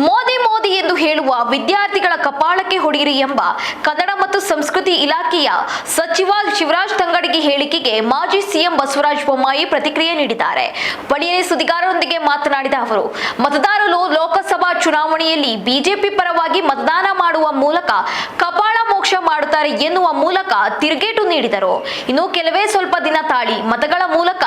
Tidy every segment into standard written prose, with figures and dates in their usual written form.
ಮೋದಿ ಮೋದಿ ಎಂದು ಹೇಳುವ ವಿದ್ಯಾರ್ಥಿಗಳ ಕಪಾಳಕ್ಕೆ ಹೊಡೆಯಿರಿ ಎಂಬ ಕನ್ನಡ ಮತ್ತು ಸಂಸ್ಕೃತಿ ಇಲಾಖೆಯ ಸಚಿವ ಶಿವರಾಜ್ ತಂಗಡಗಿ ಹೇಳಿಕೆಗೆ ಮಾಜಿ ಸಿಎಂ ಬಸವರಾಜ ಬೊಮ್ಮಾಯಿ ಪ್ರತಿಕ್ರಿಯೆ ನೀಡಿದ್ದಾರೆ. ಬಳಿಯಲ್ಲಿ ಸುದ್ದಿಗಾರರೊಂದಿಗೆ ಮಾತನಾಡಿದ ಅವರು, ಮತದಾರರು ಲೋಕಸಭಾ ಚುನಾವಣೆಯಲ್ಲಿ ಬಿಜೆಪಿ ಪರವಾಗಿ ಮತದಾನ ಮಾಡುವ ಮೂಲಕ ಕಪಾಳ ಮೋಕ್ಷ ಮಾಡುತ್ತಾರೆ ಎನ್ನುವ ಮೂಲಕ ತಿರುಗೇಟು ನೀಡಿದರು. ಇನ್ನು ಕೆಲವೇ ಸ್ವಲ್ಪ ದಿನ ತಾಳಿ ಮತಗಳ ಮೂಲಕ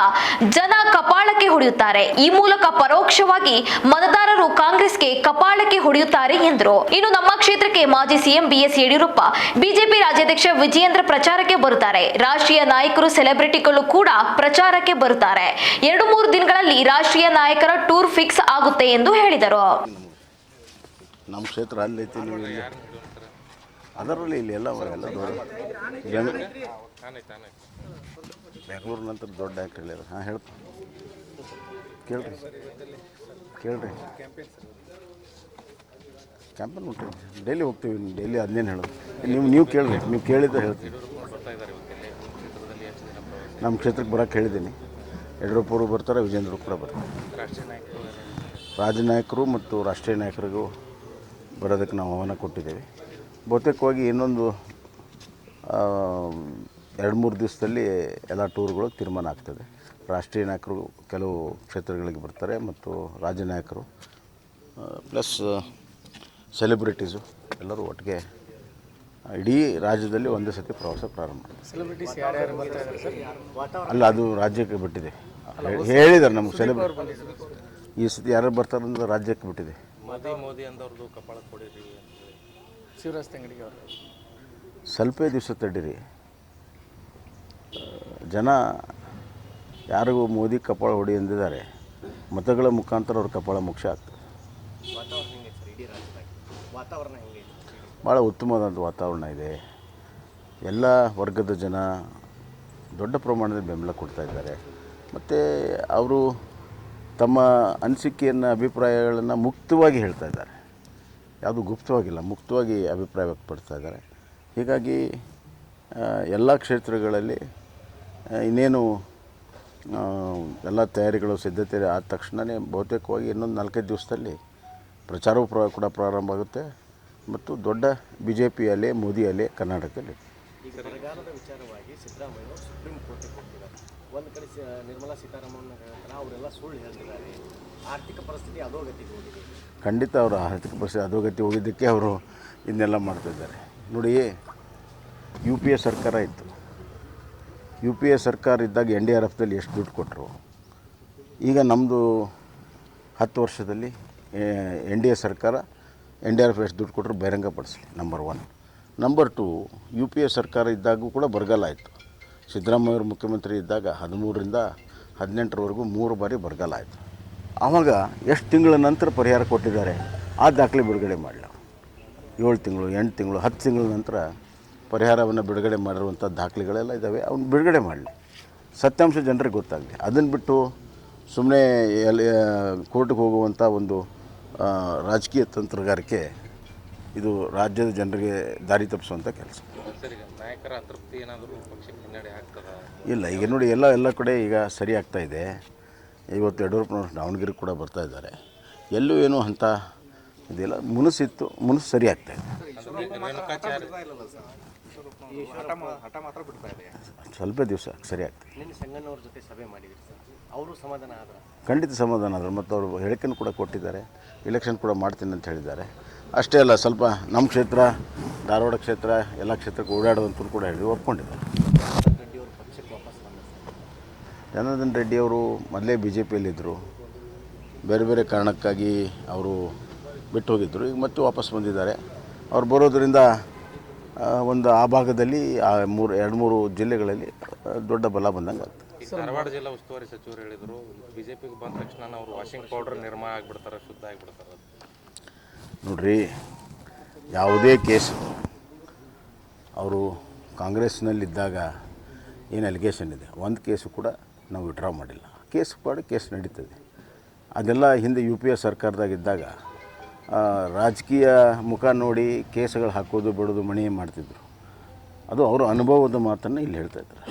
ಜನ ಕಪಾಳಕ್ಕೆ ಹೊಡೆಯುತ್ತಾರೆ. ಈ ಮೂಲಕ ಪರೋಕ್ಷವಾಗಿ ಮತದಾರರು ಕಾಂಗ್ರೆಸ್ಗೆ ಕಪಾಳಕ್ಕೆ ಹೊಡೆಯುತ್ತಾರೆ ಎಂದರು. ಇನ್ನು ನಮ್ಮ ಕ್ಷೇತ್ರಕ್ಕೆ ಮಾಜಿ ಸಿಎಂ ಬಿಎಸ್ ಯಡಿಯೂರಪ್ಪ, ಬಿಜೆಪಿ ರಾಜ್ಯಾಧ್ಯಕ್ಷ ವಿಜಯೇಂದ್ರ ಪ್ರಚಾರಕ್ಕೆ ಬರುತ್ತಾರೆ. ರಾಷ್ಟ್ರೀಯ ನಾಯಕರು, ಸೆಲೆಬ್ರಿಟಿಗಳು ಕೂಡ ಪ್ರಚಾರಕ್ಕೆ ಬರುತ್ತಾರೆ. 2-3 ದಿನಗಳಲ್ಲಿ ರಾಷ್ಟ್ರೀಯ ನಾಯಕರ ಟೂರ್ ಫಿಕ್ಸ್ ಆಗುತ್ತೆ ಎಂದು ಹೇಳಿದರು. ನಮ್ಮ ಕ್ಷೇತ್ರ ಅಲ್ಲಿ ಅದರಲ್ಲಿ ಇಲ್ಲಿ ಎಲ್ಲ ದೊಡ್ಡ ಬೆಂಗಳೂರು ನಂತರ ದೊಡ್ಡ ಆ್ಯಕ್ಟ್ರಿ ಅದು. ಹಾಂ ಹೇಳಪ್ಪ, ಕೇಳ್ರಿ ಕ್ಯಾಂಪೇನ್ ಉಂಟು. ಡೈಲಿ ಹೋಗ್ತೀವಿ, ಡೈಲಿ ಅದನ್ನೇನು ಹೇಳೋದು. ನೀವು ಕೇಳಿರಿ, ನೀವು ಕೇಳಿದ್ದು ಹೇಳ್ತೀವಿ. ನಮ್ಮ ಕ್ಷೇತ್ರಕ್ಕೆ ಬರೋಕ್ಕೆ ಹೇಳಿದ್ದೀನಿ. ಯಡಿಯೂರಪ್ಪರು ಬರ್ತಾರೆ, ವಿಜೇಂದ್ರ ಕೂಡ ಬರ್ತಾರೆ. ರಾಜ್ಯ ನಾಯಕರು ಮತ್ತು ರಾಷ್ಟ್ರೀಯ ನಾಯಕರಿಗೂ ಬರೋದಕ್ಕೆ ನಾವು ಆಹ್ವಾನ ಕೊಟ್ಟಿದ್ದೇವೆ. ಬಹುತೇಕವಾಗಿ ಇನ್ನೊಂದು 2-3 ದಿವಸದಲ್ಲಿ ಎಲ್ಲ ಟೂರ್ಗಳು ತೀರ್ಮಾನ ಆಗ್ತದೆ. ರಾಷ್ಟ್ರೀಯ ನಾಯಕರು ಕೆಲವು ಕ್ಷೇತ್ರಗಳಿಗೆ ಬರ್ತಾರೆ ಮತ್ತು ರಾಜ್ಯ ನಾಯಕರು ಪ್ಲಸ್ ಸೆಲೆಬ್ರಿಟೀಸು ಎಲ್ಲರೂ ಒಟ್ಟಿಗೆ ಇಡೀ ರಾಜ್ಯದಲ್ಲಿ ಒಂದೇ ಸತಿ ಪ್ರವಾಸ ಪ್ರಾರಂಭ ಅಲ್ಲ, ಅದು ರಾಜ್ಯಕ್ಕೆ ಬಿಟ್ಟಿದೆ. ಹೇಳಿದ್ದಾರೆ ನಮಗೆ ಸೆಲೆಬ್ರಿಟಿ ಈ ಸತಿ ಯಾರು ಬರ್ತಾರೆ ಅಂದ್ರೆ ರಾಜ್ಯಕ್ಕೆ ಬಿಟ್ಟಿದೆ. ಮೋದಿ ಅಂದವ್ರದ್ದು ಕಪಾಳ ಕೊಡಿರಿ ಶಿವರಾಜ್ ತಂಗಡಿಗೆ ಅವರು ಸ್ವಲ್ಪ ದಿವಸ ತಡೀರಿ. ಜನ ಯಾರಿಗೂ ಮೋದಿ ಕಪಾಳ ಹೊಡಿ ಎಂದಿದ್ದಾರೆ. ಮತಗಳ ಮುಖಾಂತರ ಅವ್ರ ಕಪಾಳ ಮೋಕ್ಷ ಆಗ್ತದೆ. ಭಾಳ ಉತ್ತಮವಾದಂಥ ವಾತಾವರಣ ಇದೆ. ಎಲ್ಲ ವರ್ಗದ ಜನ ದೊಡ್ಡ ಪ್ರಮಾಣದಲ್ಲಿ ಬೆಂಬಲ ಕೊಡ್ತಾ ಇದ್ದಾರೆ. ಮತ್ತು ಅವರು ತಮ್ಮ ಅನಿಸಿಕೆಯನ್ನು, ಅಭಿಪ್ರಾಯಗಳನ್ನು ಮುಕ್ತವಾಗಿ ಹೇಳ್ತಾ ಇದ್ದಾರೆ. ಯಾವುದೂ ಗುಪ್ತವಾಗಿಲ್ಲ, ಮುಕ್ತವಾಗಿ ಅಭಿಪ್ರಾಯ ವ್ಯಕ್ತಪಡಿಸ್ತಾ ಇದ್ದಾರೆ. ಹೀಗಾಗಿ ಎಲ್ಲ ಕ್ಷೇತ್ರಗಳಲ್ಲಿ ಇನ್ನೇನು ಎಲ್ಲ ತಯಾರಿಗಳು, ಸಿದ್ಧತೆ ಆದ ತಕ್ಷಣವೇ ಬಹುತೇಕವಾಗಿ ಇನ್ನೊಂದು 4-5 ದಿವಸದಲ್ಲಿ ಪ್ರಚಾರವೂ ಕೂಡ ಪ್ರಾರಂಭ ಆಗುತ್ತೆ. ಮತ್ತು ದೊಡ್ಡ BJP ಅಲೆ, ಮೋದಿ ಅಲೆ ಕರ್ನಾಟಕದಲ್ಲಿ. ಈಗ ಬರಗಾಲದ ವಿಚಾರವಾಗಿ ಸಿದ್ದರಾಮಯ್ಯ ಸುಪ್ರೀಂ ಕೋರ್ಟಿಗೆ ಹೋಗ್ತಿದ್ದಾರೆ. ಒಂದು ಕಡೆ ನಿರ್ಮಲಾ ಸೀತಾರಾಮನ್ ಅವರೆಲ್ಲ ಸುಳ್ಳು ಹೇಳ್ತಿದ್ದಾರೆ. ಆರ್ಥಿಕ ಪರಿಸ್ಥಿತಿ ಅಧೋಗತಿಗೆ ಹೋಗಿದೆ. ಖಂಡಿತ ಅವರು ಆರ್ಥಿಕ ಪರಿಸ್ಥಿತಿ ಅಧೋಗತಿ ಹೋಗಿದ್ದಕ್ಕೆ ಅವರು ಇದನ್ನೆಲ್ಲ ಮಾಡ್ತಿದ್ದಾರೆ. ನೋಡಿ, UPA ಸರ್ಕಾರ ಇತ್ತು. UPA ಸರ್ಕಾರ ಇದ್ದಾಗ NDRFದಲ್ಲಿ ಎಷ್ಟು ದುಡ್ಡು ಕೊಟ್ಟರು. ಈಗ ನಮ್ಮದು 10 ವರ್ಷದಲ್ಲಿ NDA ಸರ್ಕಾರ NDRF ಎಷ್ಟು ದುಡ್ಡು ಕೊಟ್ಟರು ಬಹಿರಂಗಪಡಿಸಲಿ. ನಂಬರ್ 1. ನಂಬರ್ 2, UPA ಸರ್ಕಾರ ಇದ್ದಾಗೂ ಕೂಡ ಬರಗಾಲ ಆಯಿತು. ಸಿದ್ದರಾಮಯ್ಯವರು ಮುಖ್ಯಮಂತ್ರಿ ಇದ್ದಾಗ 13ರಿಂದ 18ರವರೆಗೂ 3 ಬಾರಿ ಬರಗಾಲ ಆಯಿತು. ಆವಾಗ ಎಷ್ಟು ತಿಂಗಳ ನಂತರ ಪರಿಹಾರ ಕೊಟ್ಟಿದ್ದಾರೆ ಆ ದಾಖಲೆ ಬಿಡುಗಡೆ ಮಾಡಲಿ. 7 ತಿಂಗಳು, 8 ತಿಂಗಳು, 10 ತಿಂಗಳ ನಂತರ ಪರಿಹಾರವನ್ನು ಬಿಡುಗಡೆ ಮಾಡಿರುವಂಥ ದಾಖಲೆಗಳೆಲ್ಲ ಇದ್ದಾವೆ. ಅವನ್ನ ಬಿಡುಗಡೆ ಮಾಡಲಿ, ಸತ್ಯಾಂಶ ಜನರಿಗೆ ಗೊತ್ತಾಗಲಿ. ಅದನ್ನು ಬಿಟ್ಟು ಸುಮ್ಮನೆ ಕೋರ್ಟ್ಗೆ ಹೋಗುವಂಥ ಒಂದು ರಾಜಕೀಯ ತಂತ್ರಗಾರಿಕೆ ಇದು ರಾಜ್ಯದ ಜನರಿಗೆ ದಾರಿ ತಪ್ಪಿಸುವಂಥ ಕೆಲಸ. ನಾಯಕರ ಅತೃಪ್ತಿ ಏನಾದರೂ ಪಕ್ಷಕ್ಕೆ ಹಿನ್ನಡೆ ಆಗ್ತದ? ಇಲ್ಲ, ಈಗ ನೋಡಿ ಎಲ್ಲ ಕಡೆ ಈಗ ಸರಿ ಆಗ್ತಾ ಇದೆ. ಇವತ್ತು ಯಡಿಯೂರಪ್ಪನವರು ದಾವಣಗೆರೆ ಕೂಡ ಬರ್ತಾ ಇದ್ದಾರೆ. ಎಲ್ಲೂ ಏನೂ ಅಂಥ ಇದೆಲ್ಲ ಮುನಿಸಿತ್ತು, ಮುನಿಸು ಸರಿ ಆಗ್ತಾ ಇದೆ. ಸ್ವಲ್ಪ ದಿವಸ ಸರಿ ಆಗ್ತದೆ. ಸಂಗಣ್ಣವ್ರ ಜೊತೆ ಸಭೆ ಮಾಡಿದ್ರಿ ಸರ್, ಅವರು ಸಮಾಧಾನ ಆದರು? ಖಂಡಿತ ಸಮಾಧಾನ ಆದರು. ಮತ್ತು ಅವರು ಹೇಳಿಕೆಯನ್ನು ಕೂಡ ಕೊಟ್ಟಿದ್ದಾರೆ. ಎಲೆಕ್ಷನ್ ಕೂಡ ಮಾಡ್ತೀನಿ ಅಂತ ಹೇಳಿದ್ದಾರೆ. ಅಷ್ಟೇ ಅಲ್ಲ, ಸ್ವಲ್ಪ ನಮ್ಮ ಕ್ಷೇತ್ರ, ಧಾರವಾಡ ಕ್ಷೇತ್ರ, ಎಲ್ಲ ಕ್ಷೇತ್ರಕ್ಕೆ ಓಡಾಡೋದಂತೂ ಕೂಡ ಹೇಳಿ ಒಪ್ಕೊಂಡಿದ್ದಾರೆ. ಜನಾರ್ದನ್ ರೆಡ್ಡಿ ಅವರು ಮೊದಲೇ BJPಯಲ್ಲಿದ್ದರು. ಬೇರೆ ಬೇರೆ ಕಾರಣಕ್ಕಾಗಿ ಅವರು ಬಿಟ್ಟು ಹೋಗಿದ್ದರು. ಈಗ ಮತ್ತೆ ವಾಪಸ್ ಬಂದಿದ್ದಾರೆ. ಅವ್ರು ಬರೋದರಿಂದ ಒಂದು ಆ ಭಾಗದಲ್ಲಿ 2-3 ಜಿಲ್ಲೆಗಳಲ್ಲಿ ದೊಡ್ಡ ಬಲ ಬಂದಂಗೆ ಆಗ್ತದೆ. ಧಾರವಾಡ ಜಿಲ್ಲಾ ಉಸ್ತುವಾರಿ ಸಚಿವರು ಹೇಳಿದರು, BJPಗೆ ಬಂದ ತಕ್ಷಣ ಅವರು ವಾಷಿಂಗ್ ಪೌಡರ್ ನಿರ್ಮಾಣ ಆಗಿಬಿಡ್ತಾರೆ, ಶುದ್ಧ ಆಗಿಬಿಡ್ತಾರೆ. ನೋಡ್ರಿ, ಯಾವುದೇ ಕೇಸು ಅವರು ಕಾಂಗ್ರೆಸ್ನಲ್ಲಿದ್ದಾಗ ಏನು ಅಲಿಗೇಷನ್ ಇದೆ, ಒಂದು ಕೇಸು ಕೂಡ ನಾವು ವಿಡ್ರಾ ಮಾಡಿಲ್ಲ. ಕೇಸ್ ನಡೀತದೆ. ಅದೆಲ್ಲ ಹಿಂದೆ UPA ಸರ್ಕಾರದಾಗಿದ್ದಾಗ ರಾಜಕೀಯ ಮುಖ ನೋಡಿ ಕೇಸುಗಳು ಹಾಕೋದು, ಬಿಡೋದು, ಮಣಿ ಮಾಡ್ತಿದ್ರು. ಅದು ಅವರ ಅನುಭವದ ಮಾತನ್ನು ಇಲ್ಲಿ ಹೇಳ್ತಾ ಇದ್ದಾರೆ.